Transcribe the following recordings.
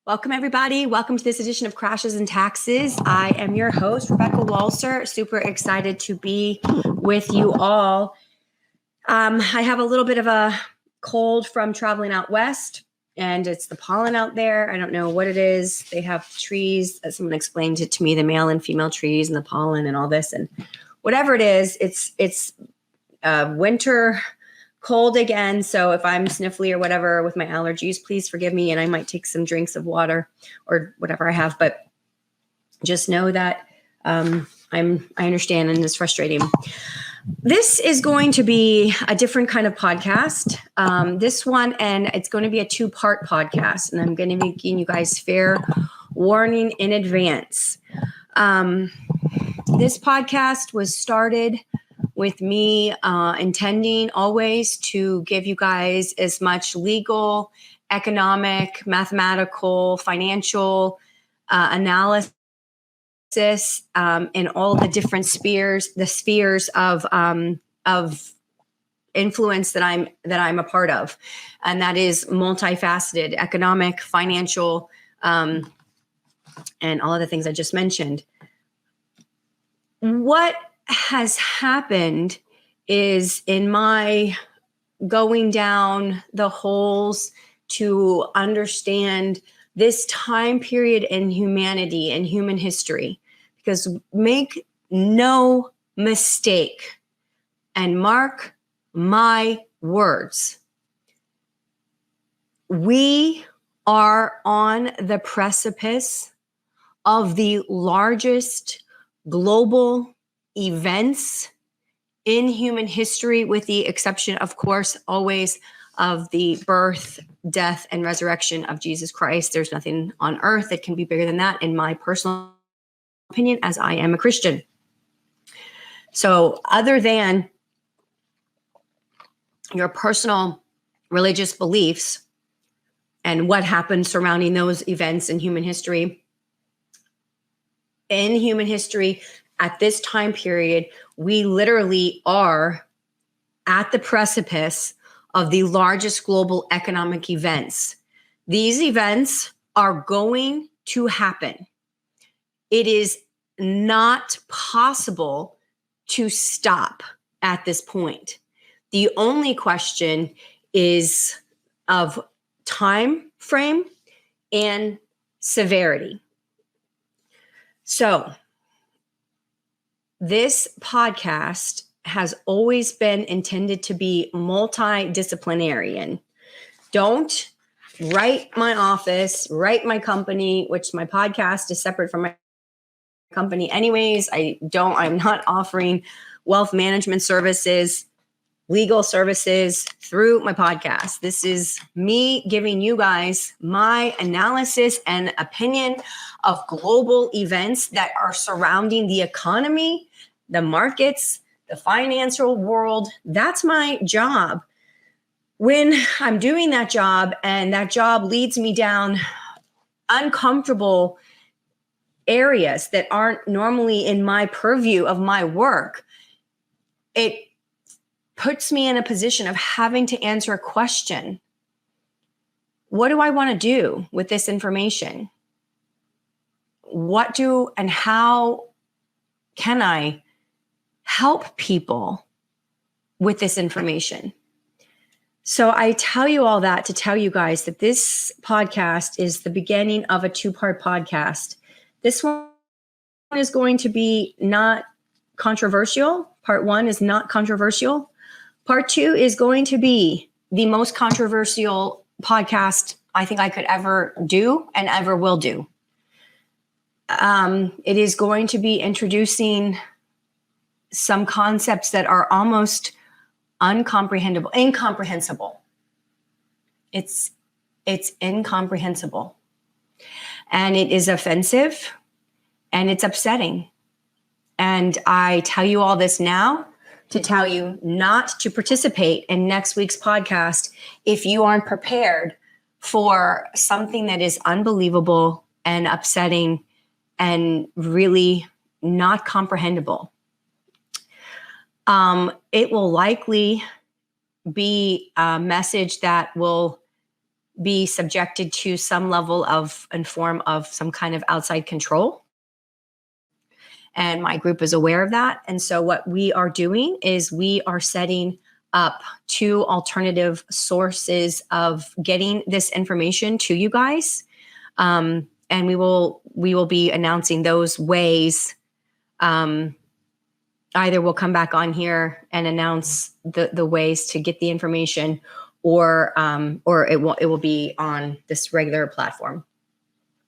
Welcome, everybody. Welcome to this edition of Crashes and Taxes. I am your host, Rebecca Walser. Super excited to be with you all. I have a little bit of a cold from traveling out west, and it's the pollen out there. I don't know what it is. They have trees. Someone explained it to me, the male and female trees and the pollen and all this. And whatever it is, it's winter cold again. So if I'm sniffly or whatever with my allergies, please forgive me. And I might take some drinks of water or whatever I have, but just know that I understand, and it's frustrating. This is going to be a different kind of podcast. This one, and it's going to be a 2-part podcast, and I'm going to be giving you guys fair warning in advance. This podcast was started with me intending always to give you guys as much legal, economic, mathematical, financial analysis in all the different spheres of influence that I'm a part of, and that is multifaceted: economic, financial, and all of the things I just mentioned. What has happened is, in my going down the holes to understand this time period in humanity and human history, because make no mistake and mark my words, we are on the precipice of the largest global events in human history, with the exception, of course, always of the birth, death, and resurrection of Jesus Christ. There's nothing on earth that can be bigger than that, in my personal opinion, as I am a Christian. So other than your personal religious beliefs and what happened surrounding those events in human history, at this time period, we literally are at the precipice of the largest global economic events. These events are going to happen. It is not possible to stop at this point. The only question is of time frame and severity. So, this podcast has always been intended to be multidisciplinary. And don't write my office, write my company, which my podcast is separate from my company anyways. I'm not offering wealth management services, legal services through my podcast. This is me giving you guys my analysis and opinion of global events that are surrounding the economy, the markets, the financial world. That's my job. When I'm doing that job and that job leads me down uncomfortable areas that aren't normally in my purview of my work, it puts me in a position of having to answer a question. What do I want to do with this information? And how can I help people with this information? So I tell you all that to tell you guys that this podcast is the beginning of a 2-part podcast. This one is going to be not controversial. Part 1 is not controversial. Part 2 is going to be the most controversial podcast I think I could ever do and ever will do. It is going to be introducing some concepts that are almost incomprehensible. It's incomprehensible. And it is offensive and it's upsetting. And I tell you all this now to tell you not to participate in next week's podcast if you aren't prepared for something that is unbelievable and upsetting and really not comprehensible. It will likely be a message that will be subjected to some level of and form of some kind of outside control. And my group is aware of that. And so what we are doing is we are setting up 2 alternative sources of getting this information to you guys. And we will be announcing those ways. Either we'll come back on here and announce the ways to get the information, or it will be on this regular platform.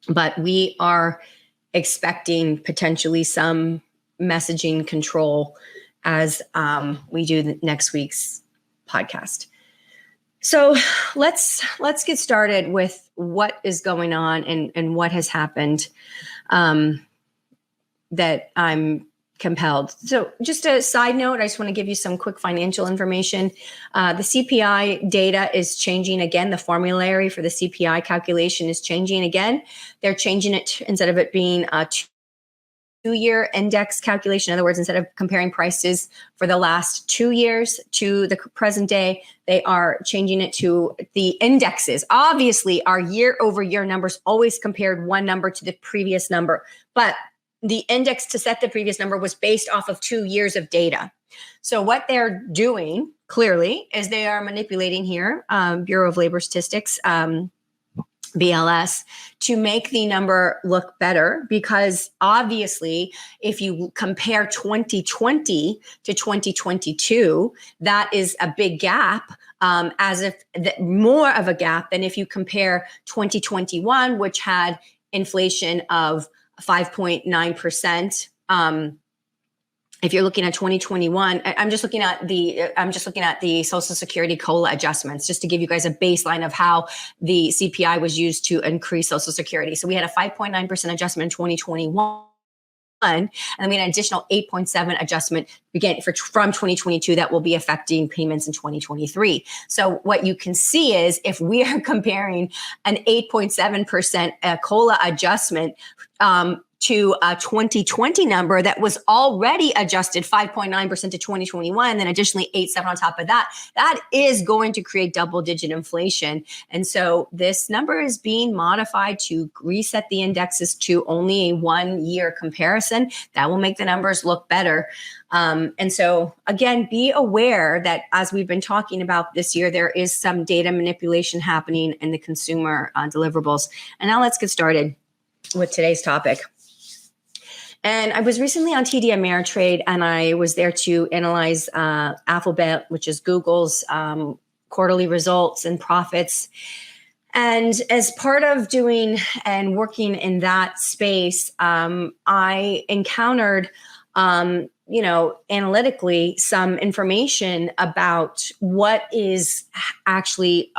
But we are expecting potentially some messaging control as we do next week's podcast. So let's get started with what is going on and what has happened that I'm compelled. So just a side note, I just want to give you some quick financial information. The CPI data is changing again. The formulary for the CPI calculation is changing again. They're changing it instead of it being a 2-year index calculation. In other words, instead of comparing prices for the last 2 years to the present day, they are changing it to the indexes. Obviously, our year-over-year numbers always compared one number to the previous number, but the index to set the previous number was based off of 2 years of data. So what they're doing clearly is they are manipulating here, Bureau of Labor Statistics, BLS, to make the number look better, because obviously if you compare 2020 to 2022, that is a big gap, as if more of a gap than if you compare 2021, which had inflation of 5.9%. If you're looking at 2021, I'm just looking at the Social Security COLA adjustments, just to give you guys a baseline of how the CPI was used to increase Social Security. So we had a 5.9% adjustment in 2021. And then we had an additional 8.7 adjustment from 2022 that will be affecting payments in 2023. So what you can see is if we are comparing an 8.7% COLA adjustment to a 2020 number that was already adjusted 5.9% to 2021, and then additionally 8.7 on top of that, that is going to create double-digit inflation. And so this number is being modified to reset the indexes to only a 1-year comparison. That will make the numbers look better. And so again, be aware that as we've been talking about this year, there is some data manipulation happening in the consumer deliverables. And now let's get started with today's topic. And I was recently on TD Ameritrade, and I was there to analyze Alphabet, which is Google's quarterly results and profits. And as part of doing and working in that space, I encountered, analytically some information about what is actually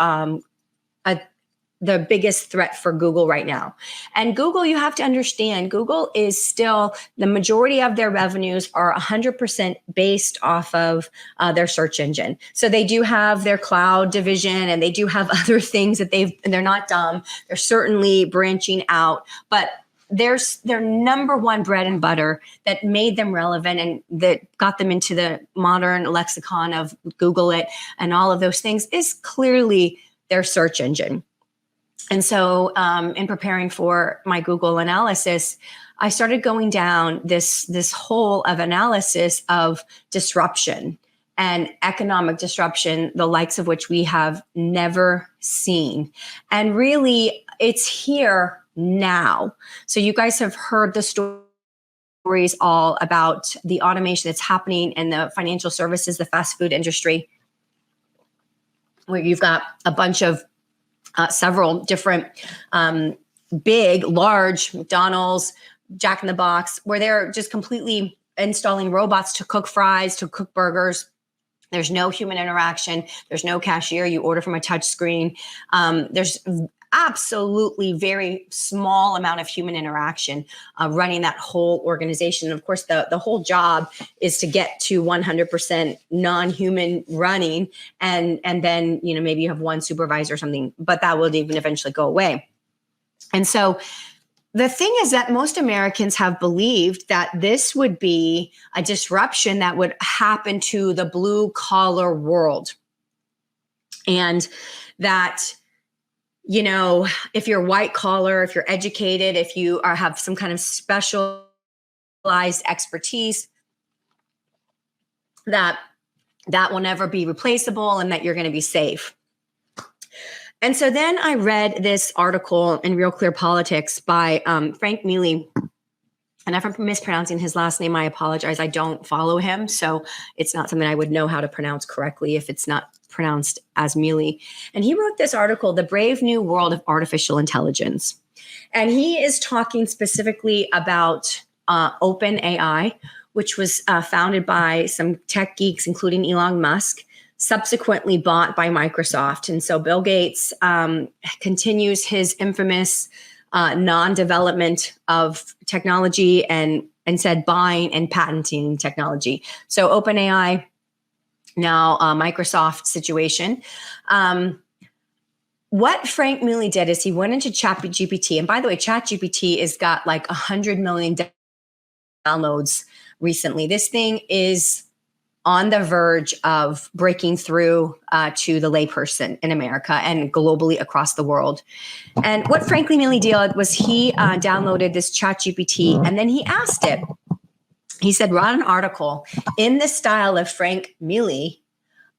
the biggest threat for Google right now. And Google, you have to understand, Google is still, the majority of their revenues are 100% based off of their search engine. So they do have their cloud division, and they do have other things that they're not dumb. They're certainly branching out, but there's their number one bread and butter that made them relevant and that got them into the modern lexicon of Google it and all of those things is clearly their search engine. And so in preparing for my Google analysis, I started going down this hole of analysis of disruption and economic disruption, the likes of which we have never seen. And really, it's here now. So you guys have heard the stories all about the automation that's happening in the financial services, the fast food industry, where you've got a bunch of several different big, large McDonald's, Jack in the Box, where they're just completely installing robots to cook fries, to cook burgers. There's no human interaction. There's no cashier. You order from a touch screen. There's absolutely very small amount of human interaction running that whole organization. And of course, the whole job is to get to 100% non-human running. And then, maybe you have one supervisor or something, but that will even eventually go away. And so the thing is that most Americans have believed that this would be a disruption that would happen to the blue collar world. And that if you're white collar, if you're educated, if you have some kind of specialized expertise, that will never be replaceable and that you're going to be safe. And so then I read this article in Real Clear Politics by Frank Mealy. And if I'm mispronouncing his last name, I apologize. I don't follow him, so it's not something I would know how to pronounce correctly if it's not pronounced as Mealy. And he wrote this article, The Brave New World of Artificial Intelligence. And he is talking specifically about OpenAI, which was founded by some tech geeks, including Elon Musk, subsequently bought by Microsoft. And so Bill Gates continues his infamous non-development of technology and instead buying and patenting technology. So OpenAI, now Microsoft situation. What Frank Mealy did is he went into ChatGPT. And by the way, ChatGPT has got like 100 million downloads recently. This thing is on the verge of breaking through to the layperson in America and globally across the world. And what Frank Mealy did was he downloaded this ChatGPT and then he asked it, he said, write an article in the style of Frank Mealy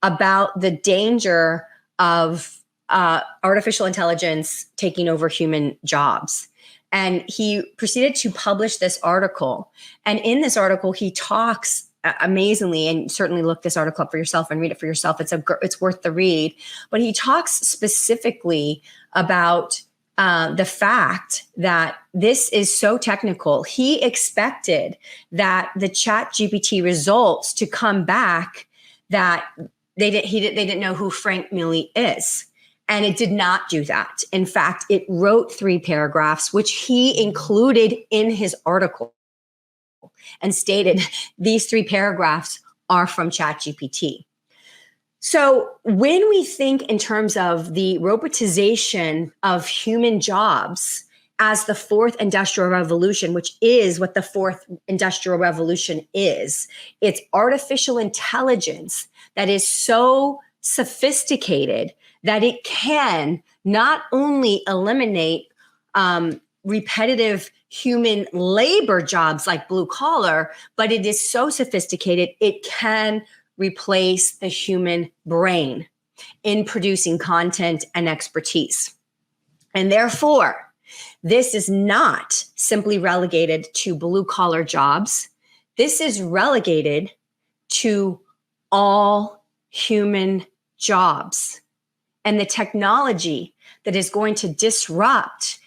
about the danger of artificial intelligence taking over human jobs. And he proceeded to publish this article. And in this article, he talks amazingly, and certainly look this article up for yourself and read it for yourself. It's worth the read. But he talks specifically about the fact that this is so technical. He expected that the ChatGPT results to come back that they didn't know who Frank Mealy is. And it did not do that. In fact, it wrote 3 paragraphs, which he included in his article and stated these 3 paragraphs are from ChatGPT. So when we think in terms of the robotization of human jobs as the 4th industrial revolution, which is what the 4th industrial revolution is, it's artificial intelligence that is so sophisticated that it can not only eliminate repetitive human labor jobs like blue collar, but it is so sophisticated, it can replace the human brain in producing content and expertise. And therefore, this is not simply relegated to blue collar jobs. This is relegated to all human jobs. And the technology that is going to disrupt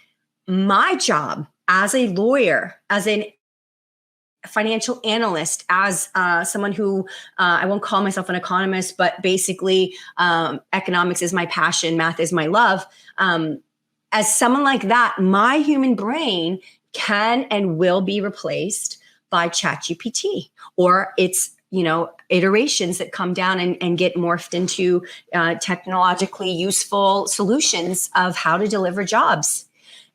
my job as a lawyer, as a financial analyst, as someone who, I won't call myself an economist, but basically economics is my passion, math is my love. As someone like that, my human brain can and will be replaced by ChatGPT or its iterations that come down and get morphed into technologically useful solutions of how to deliver jobs.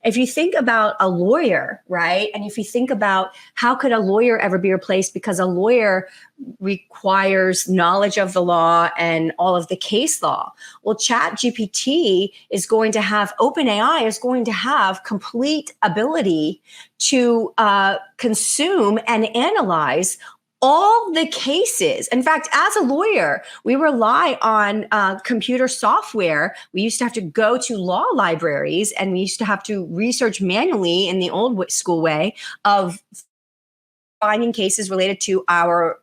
If you think about a lawyer, right? And if you think about how could a lawyer ever be replaced, because a lawyer requires knowledge of the law and all of the case law. Well, ChatGPT is going to have, OpenAI is going to have complete ability to consume and analyze all the cases. In fact, as a lawyer, we rely on computer software. We used to have to go to law libraries and we used to have to research manually in the old school way of finding cases related to our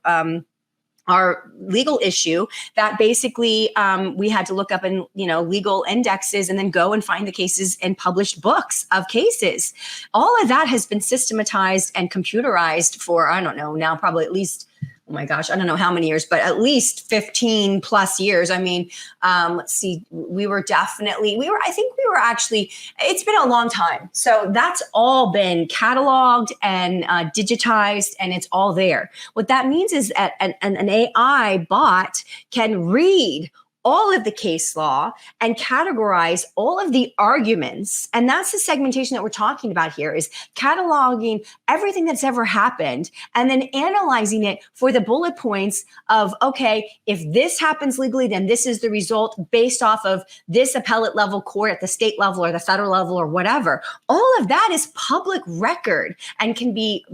legal issue that basically we had to look up in legal indexes and then go and find the cases and published books of cases. All of that has been systematized and computerized for, I don't know, now probably at least, oh my gosh, I don't know how many years, but at least 15 plus years. I mean, let's see, I think we were actually, it's been a long time. So that's all been cataloged and digitized and it's all there. What that means is that an AI bot can read all of the case law and categorize all of the arguments. And that's the segmentation that we're talking about here, is cataloging everything that's ever happened and then analyzing it for the bullet points of, okay, if this happens legally, then this is the result based off of this appellate level court at the state level or the federal level or whatever. All of that is public record and can be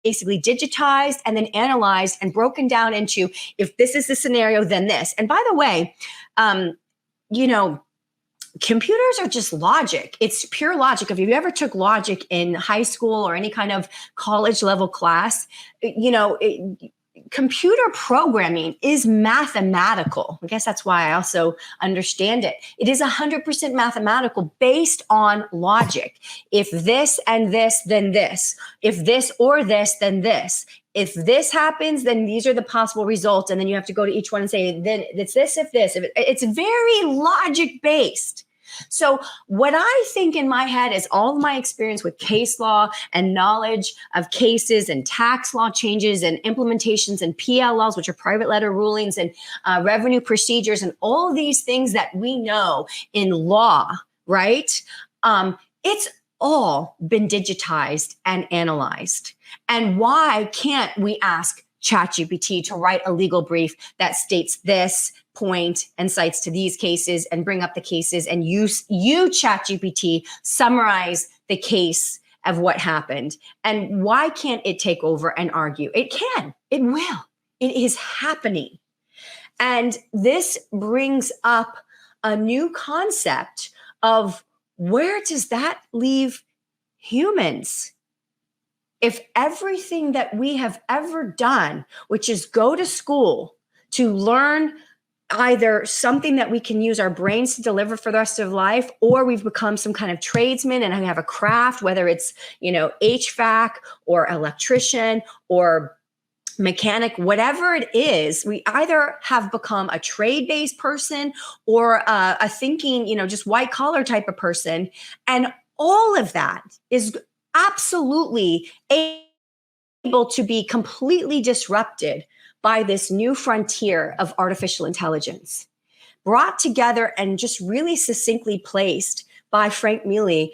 basically digitized and then analyzed and broken down into, if this is the scenario, then this. And by the way, computers are just logic. It's pure logic. If you ever took logic in high school or any kind of college level class, computer programming is mathematical. I guess that's why I also understand it. It is 100% mathematical based on logic. If this and this, then this. If this or this, then this. If this happens, then these are the possible results. And then you have to go to each one and say, then it's this, if this. It's very logic based. So what I think in my head is all of my experience with case law and knowledge of cases and tax law changes and implementations and PLLs, which are private letter rulings, and revenue procedures, and all of these things that we know in law, right? It's all been digitized and analyzed. And why can't we ask ChatGPT to write a legal brief that states this point and cites to these cases and bring up the cases, and you ChatGPT summarize the case of what happened? And why can't it take over and argue? It can, it will, it is happening. And this brings up a new concept of, where does that leave humans? If everything that we have ever done, which is go to school to learn either something that we can use our brains to deliver for the rest of life, or we've become some kind of tradesman and have a craft, whether it's, HVAC or electrician or mechanic, whatever it is, we either have become a trade-based person or a thinking, just white collar type of person. And all of that is absolutely able to be completely disrupted by this new frontier of artificial intelligence, brought together and just really succinctly placed by Frank Mealy,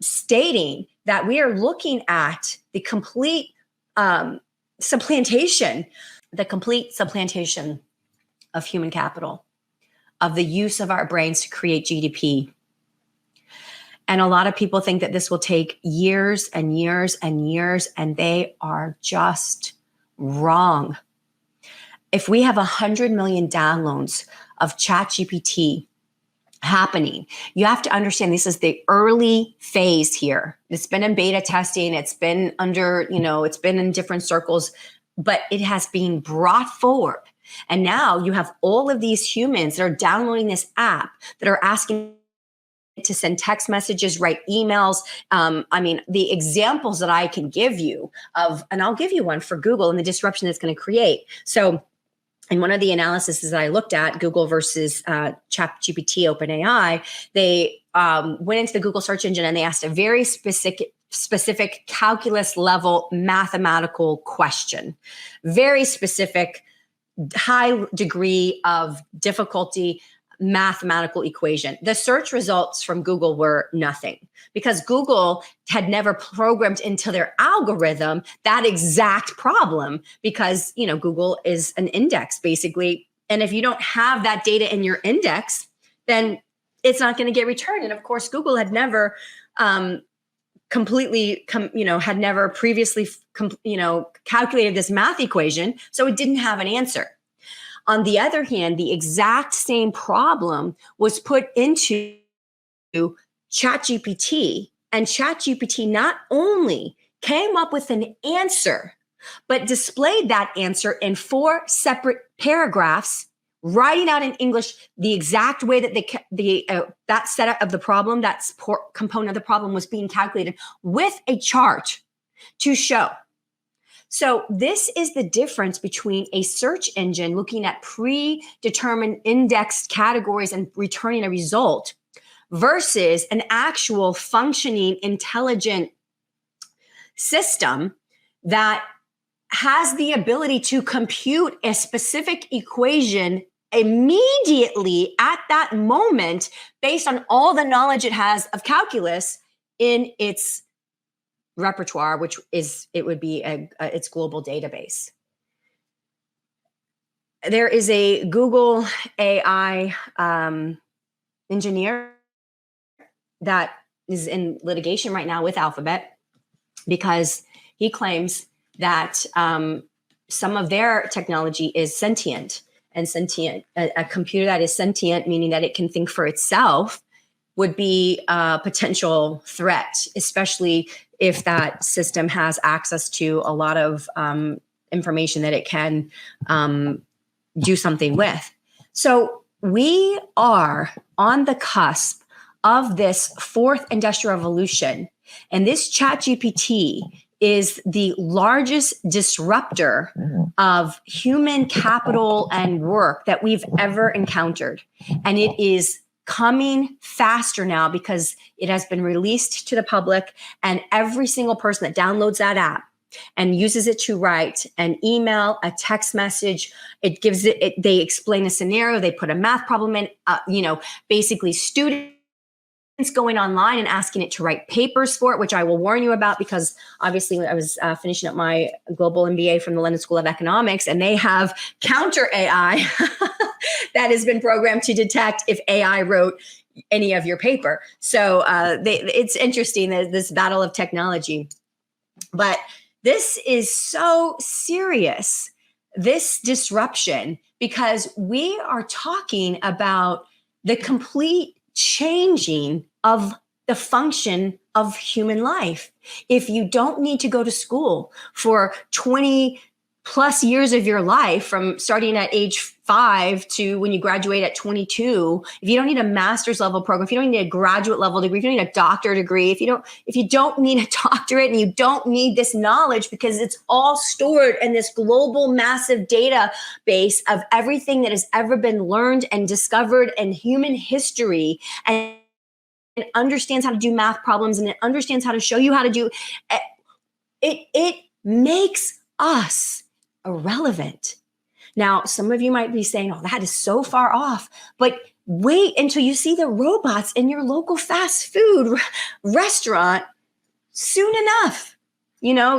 stating that we are looking at the complete supplantation of human capital, of the use of our brains to create GDP. And a lot of people think that this will take years and years and years, and they are just wrong. If we have 100 million downloads of ChatGPT happening, you have to understand this is the early phase here. It's been in beta testing. It's been it's been in different circles, but it has been brought forward. And now you have all of these humans that are downloading this app, that are asking to send text messages, write emails. The examples that I can give you and I'll give you one for Google and the disruption that's going to create. So in one of the analyses that I looked at, Google versus ChatGPT, OpenAI, they went into the Google search engine and they asked a very specific calculus level mathematical question, very specific, high degree of difficulty mathematical equation. The search results from Google were nothing, because Google had never programmed into their algorithm that exact problem, because, Google is an index basically. And if you don't have that data in your index, then it's not going to get returned. And of course, Google had never had never previously, calculated this math equation. So it didn't have an answer. On the other hand, the exact same problem was put into ChatGPT, and ChatGPT not only came up with an answer, but displayed that answer in 4 separate paragraphs, writing out in English the exact way that that setup of the problem, that component of the problem was being calculated, with a chart to show. So this is the difference between a search engine looking at predetermined indexed categories and returning a result versus an actual functioning, intelligent system that has the ability to compute a specific equation immediately at that moment, based on all the knowledge it has of calculus in its repertoire, which is, it would be its global database. There is a Google AI engineer that is in litigation right now with Alphabet because he claims that some of their technology is sentient, and a computer that is sentient, meaning that it can think for itself, would be a potential threat, especially if that system has access to a lot of information that it can do something with. So we are on the cusp of this fourth industrial revolution, and this ChatGPT is the largest disruptor of human capital and work that we've ever encountered. And it is coming faster now because it has been released to the public, and every single person that downloads that app and uses it to write an email, a text message, it gives it, they explain a scenario, they put a math problem in, basically students going online and asking it to write papers for it, which I will warn you about, because obviously I was finishing up my global MBA from the London School of Economics, and they have counter AI that has been programmed to detect if AI wrote any of your paper. So it's interesting, this battle of technology. But this is so serious, this disruption, because we are talking about the complete changing of the function of human life. If you don't need to go to school for 20 plus years of your life, from starting at age 5 to when you graduate at 22, if you don't need a master's level program, if you don't need a graduate level degree, if you don't need a doctorate degree, if you don't need a doctorate and you don't need this knowledge, because it's all stored in this global massive database of everything that has ever been learned and discovered in human history, and it understands how to do math problems, and it understands how to show you how to do it. It makes us irrelevant. Now, some of you might be saying, oh, that is so far off, but wait until you see the robots in your local fast food restaurant soon enough.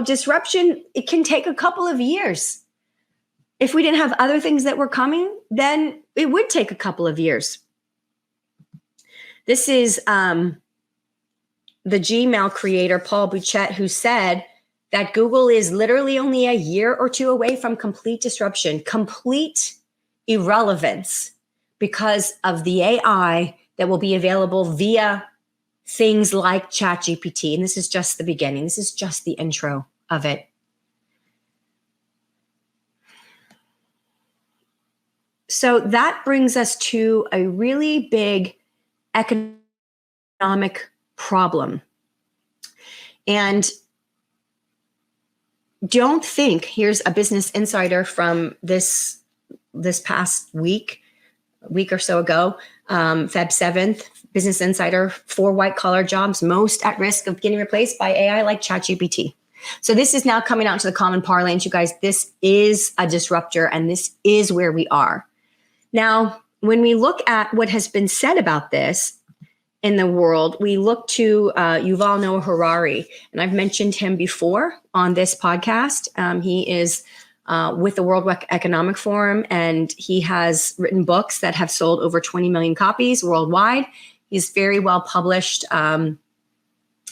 Disruption, it can take a couple of years. If we didn't have other things that were coming, then it would take a couple of years. This is the Gmail creator, Paul Bouchette, who said that Google is literally only a year or two away from complete disruption, complete irrelevance, because of the AI that will be available via things like ChatGPT. And this is just the beginning. This is just the intro of it. So that brings us to a really big economic problem. And don't think, here's a Business Insider from this past week or so ago, Feb 7th, Business Insider, 4 white-collar jobs most at risk of getting replaced by AI like ChatGPT. So this is now coming out into the common parlance, you guys. This is a disruptor, and this is where we are. Now, when we look at what has been said about this in the world, we look to Yuval Noah Harari, and I've mentioned him before on this podcast. He is with the World Economic Forum, and he has written books that have sold over 20 million copies worldwide. He's very well published in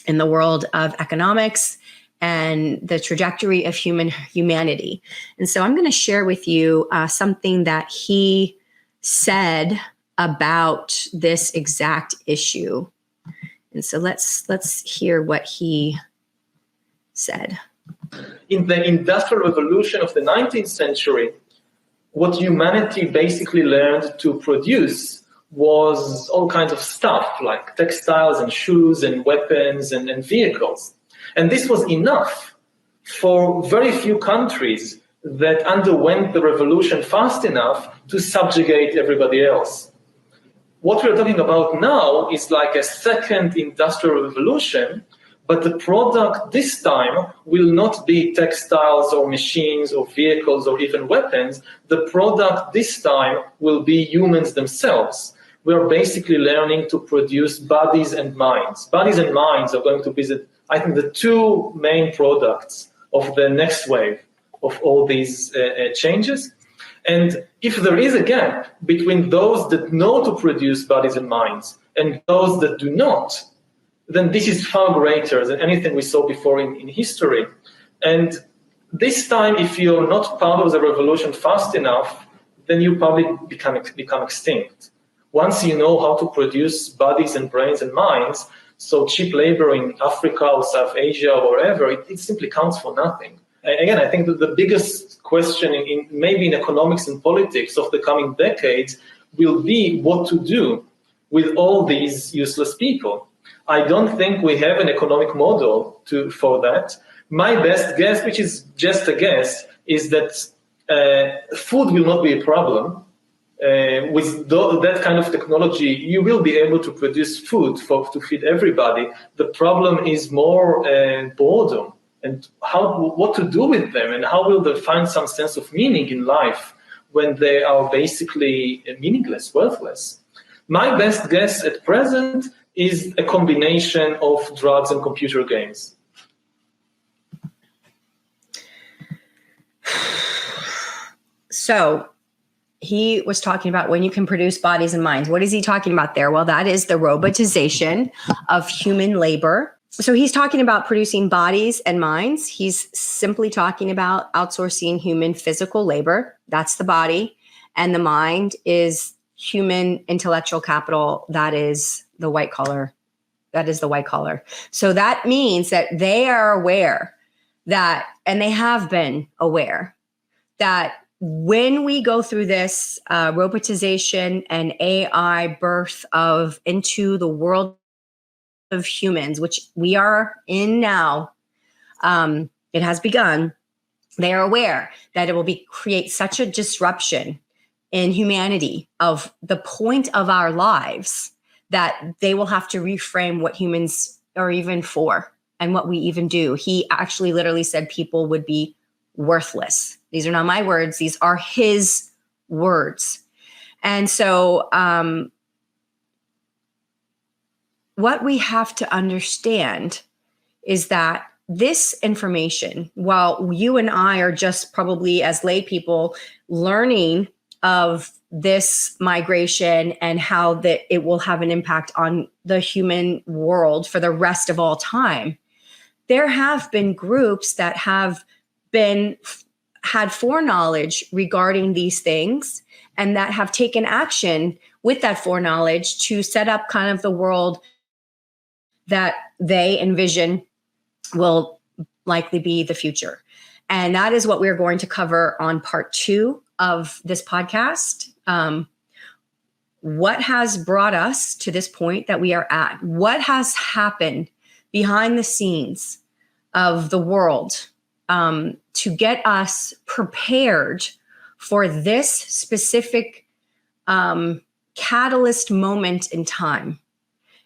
the world of economics and the trajectory of humanity. And so I'm going to share with you something that he said about this exact issue. And so let's hear what he said. In the Industrial Revolution of the 19th century, what humanity basically learned to produce was all kinds of stuff like textiles and shoes and weapons and vehicles. And this was enough for very few countries that underwent the revolution fast enough to subjugate everybody else. What we're talking about now is like a second industrial revolution, but the product this time will not be textiles or machines or vehicles or even weapons. The product this time will be humans themselves. We're basically learning to produce bodies and minds. Bodies and minds are going to be, I think, the two main products of the next wave of all these changes. And if there is a gap between those that know to produce bodies and minds and those that do not, then this is far greater than anything we saw before in history. And this time, if you're not part of the revolution fast enough, then you probably become extinct. Once you know how to produce bodies and brains and minds, so cheap labor in Africa or South Asia or wherever, it simply counts for nothing. Again, I think that the biggest question maybe in economics and politics of the coming decades will be what to do with all these useless people. I don't think we have an economic model for that. My best guess, which is just a guess, is that food will not be a problem. With that kind of technology, you will be able to produce food to feed everybody. The problem is more boredom and what to do with them, and how will they find some sense of meaning in life when they are basically meaningless, worthless. My best guess at present is a combination of drugs and computer games. So he was talking about when you can produce bodies and minds. What is he talking about there? Well, that is the robotization of human labor. So he's talking about producing bodies and minds. He's simply talking about outsourcing human physical labor. That's the body. And the mind is human intellectual capital. That is the white collar. So that means that they are aware that, and they have been aware that when we go through this robotization and AI birth into the world of humans, which we are in now, it has begun. They are aware that it will create such a disruption in humanity of the point of our lives that they will have to reframe what humans are even for and what we even do. He actually literally said people would be worthless. These are not my words. These are his words. And so what we have to understand is that this information, while you and I are just probably as lay people learning of this migration and how that it will have an impact on the human world for the rest of all time, there have been groups that have had foreknowledge regarding these things and that have taken action with that foreknowledge to set up kind of the world that they envision will likely be the future. And that is what we're going to cover on part 2 of this podcast. What has brought us to this point that we are at? What has happened behind the scenes of the world to get us prepared for this specific catalyst moment in time?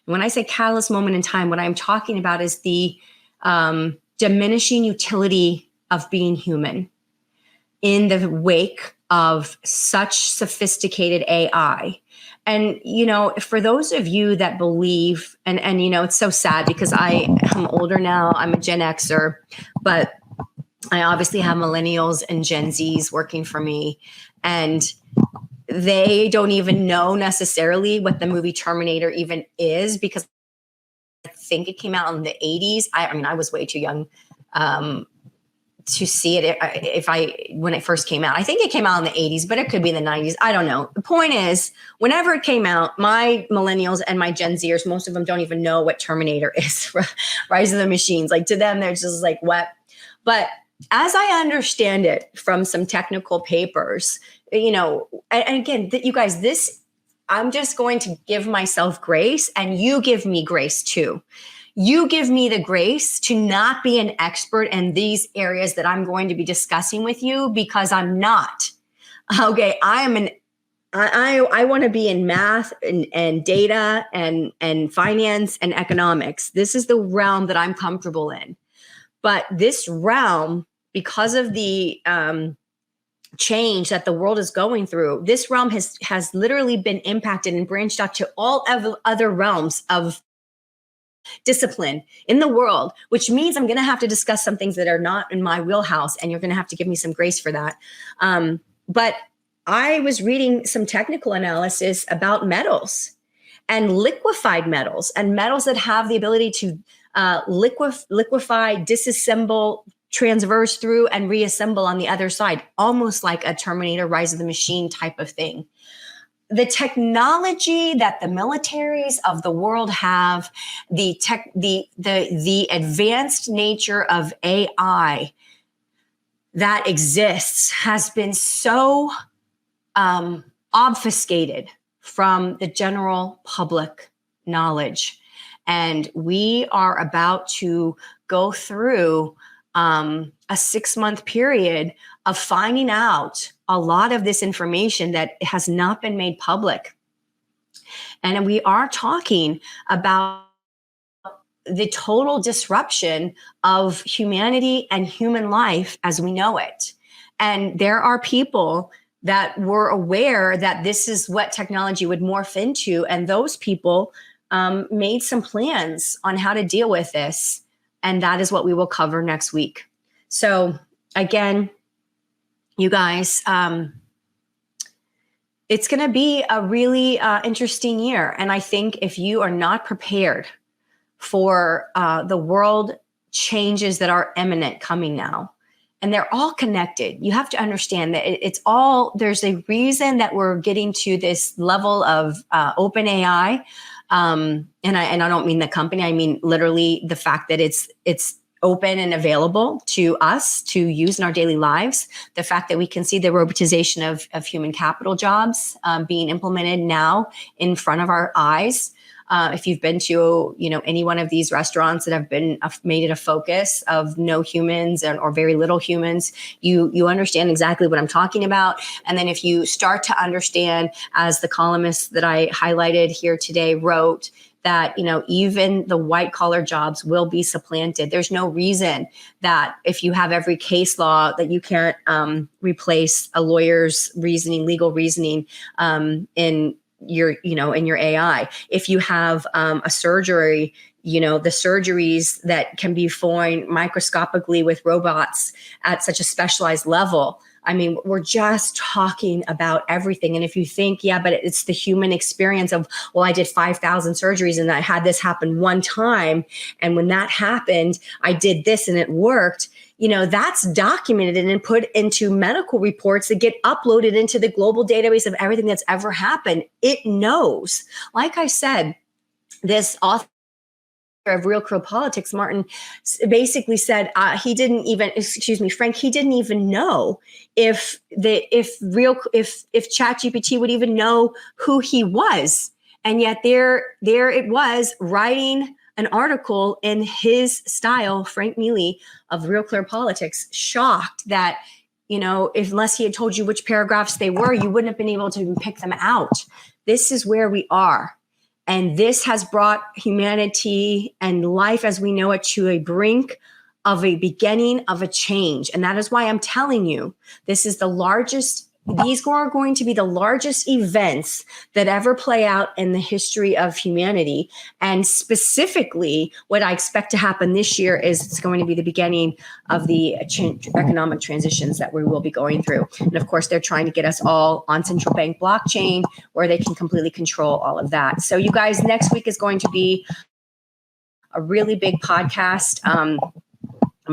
When I say catalyst moment in time, what I'm talking about is the diminishing utility of being human in the wake of such sophisticated AI. And, for those of you that believe, and it's so sad because I am older now, I'm a Gen Xer, but I obviously have millennials and Gen Zs working for me, and they don't even know necessarily what the movie Terminator even is, because I think it came out in the 80s. I mean, I was way too young to see it when it first came out. I think it came out in the 80s, but it could be in the 90s. I don't know. The point is, whenever it came out, my millennials and my Gen Zers, most of them don't even know what Terminator is, Rise of the Machines. Like, to them, they're just like, what? But as I understand it from some technical papers, and again, you guys, I'm just going to give myself grace, and you give me grace too. You give me the grace to not be an expert in these areas that I'm going to be discussing with you, because I'm not. Okay, I am an I want to be in math and data and finance and economics. This is the realm that I'm comfortable in. But this realm, because of the change that the world is going through, this realm has literally been impacted and branched out to all other realms of discipline in the world, which means I'm going to have to discuss some things that are not in my wheelhouse, and you're going to have to give me some grace for that. But I was reading some technical analysis about metals and liquefied metals and metals that have the ability to liquefy, disassemble, transverse through, and reassemble on the other side, almost like a Terminator Rise of the Machine type of thing. The technology that the militaries of the world have, the advanced nature of AI that exists has been so obfuscated from the general public knowledge. And we are about to go through a 6-month period of finding out a lot of this information that has not been made public. And we are talking about the total disruption of humanity and human life as we know it. And there are people that were aware that this is what technology would morph into. And those people made some plans on how to deal with this. And that is what we will cover next week. So again, you guys, it's going to be a really interesting year. And I think if you are not prepared for the world changes that are imminent coming now, and they're all connected, you have to understand that it's all, there's a reason that we're getting to this level of open AI. And I don't mean the company, I mean literally the fact that it's open and available to us to use in our daily lives. The fact that we can see the robotization of human capital jobs being implemented now in front of our eyes. If you've been to, any one of these restaurants that have been made it a focus of no humans or very little humans, you understand exactly what I'm talking about. And then if you start to understand, as the columnist that I highlighted here today wrote, that, even the white collar jobs will be supplanted. There's no reason that if you have every case law that you can't replace a lawyer's reasoning, legal reasoning in your AI. If you have a surgery, the surgeries that can be performed microscopically with robots at such a specialized level. I mean, we're just talking about everything. And if you think, yeah, but it's the human experience of, well, I did 5,000 surgeries and I had this happen one time. And when that happened, I did this and it worked. That's documented and put into medical reports that get uploaded into the global database of everything that's ever happened. It knows. Like I said, this author of Real Clear Politics, Martin, basically said he didn't even know if ChatGPT would even know who he was, and yet there it was writing an article in his style, Frank Mealy of Real Clear Politics, shocked that unless he had told you which paragraphs they were, you wouldn't have been able to pick them out. This is where we are. And this has brought humanity and life as we know it to a brink of a beginning of a change. And that is why I'm telling you, these are going to be the largest events that ever play out in the history of humanity. And specifically, what I expect to happen this year is it's going to be the beginning of the economic transitions that we will be going through. And of course, they're trying to get us all on central bank blockchain where they can completely control all of that. So you guys, next week is going to be a really big podcast. I'm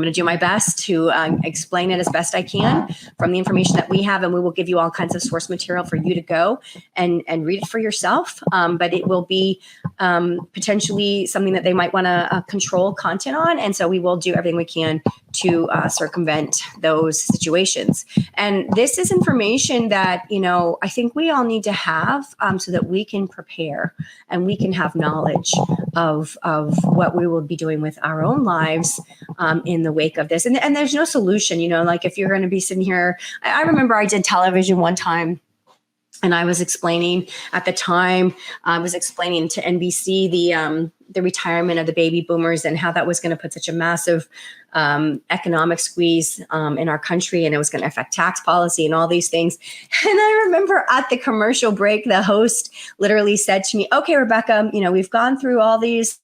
going to do my best to explain it as best I can from the information that we have, and we will give you all kinds of source material for you to go and read it for yourself. But it will be potentially something that they might want to control content on, and so we will do everything we can to circumvent those situations. And this is information that I think we all need to have so that we can prepare and we can have knowledge of what we will be doing with our own lives in the wake of this. And there's no solution, like if you're going to be sitting here, I remember I did television one time And I was explaining at the time, I was explaining to NBC the retirement of the baby boomers and how that was going to put such a massive economic squeeze in our country, and it was going to affect tax policy and all these things. And I remember at the commercial break, the host literally said to me, "Okay, Rebecca, we've gone through all these.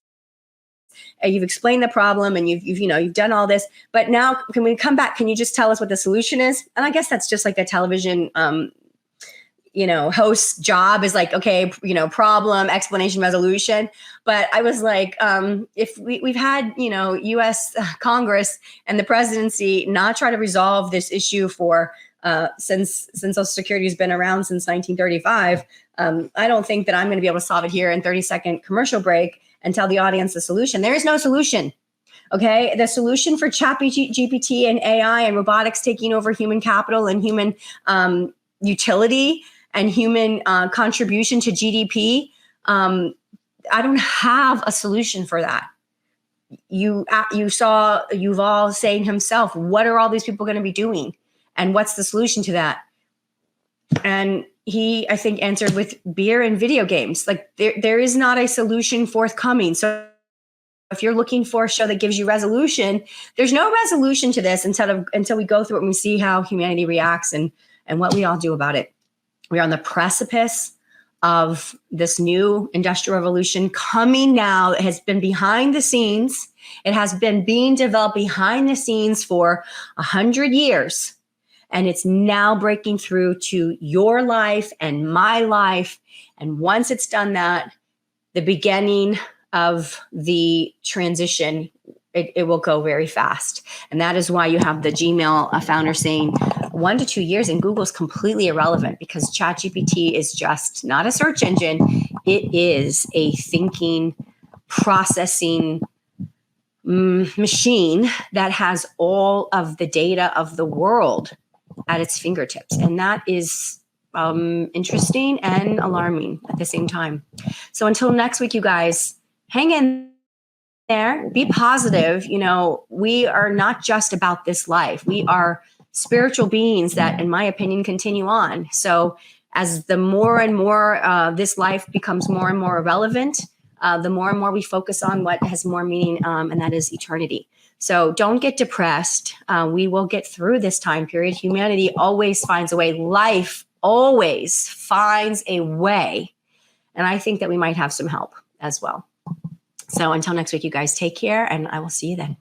You've explained the problem, and you've done all this, but now can we come back? Can you just tell us what the solution is?" And I guess that's just like a television host's job is like, okay, problem, explanation, resolution. But I was like, if we've had, U.S. Congress and the presidency not try to resolve this issue for since Social Security has been around since 1935, I don't think that I'm going to be able to solve it here in 30-second commercial break and tell the audience the solution. There is no solution. Okay, the solution for ChatGPT and AI and robotics taking over human capital and human utility and human contribution to GDP, I don't have a solution for that. You saw Yuval saying himself, what are all these people going to be doing? And what's the solution to that? And he, I think, answered with beer and video games. Like there is not a solution forthcoming. So if you're looking for a show that gives you resolution, there's no resolution to this until we go through it and we see how humanity reacts and what we all do about it. We're on the precipice of this new industrial revolution coming now. It has been behind the scenes. It has been being developed behind the scenes for 100 years. And it's now breaking through to your life and my life. And once it's done that, the beginning of the transition, it will go very fast. And that is why you have the Gmail founder saying 1 to 2 years, and Google's completely irrelevant because ChatGPT is just not a search engine. It is a thinking, processing machine that has all of the data of the world at its fingertips. And that is interesting and alarming at the same time. So until next week, you guys, hang in there, be positive. We are not just about this life. We are spiritual beings that, in my opinion, continue on. So as the more and more this life becomes more and more irrelevant, the more and more we focus on what has more meaning, and that is eternity. So don't get depressed. We will get through this time period. Humanity always finds a way. Life always finds a way. And I think that we might have some help as well. So until next week, you guys take care, and I will see you then.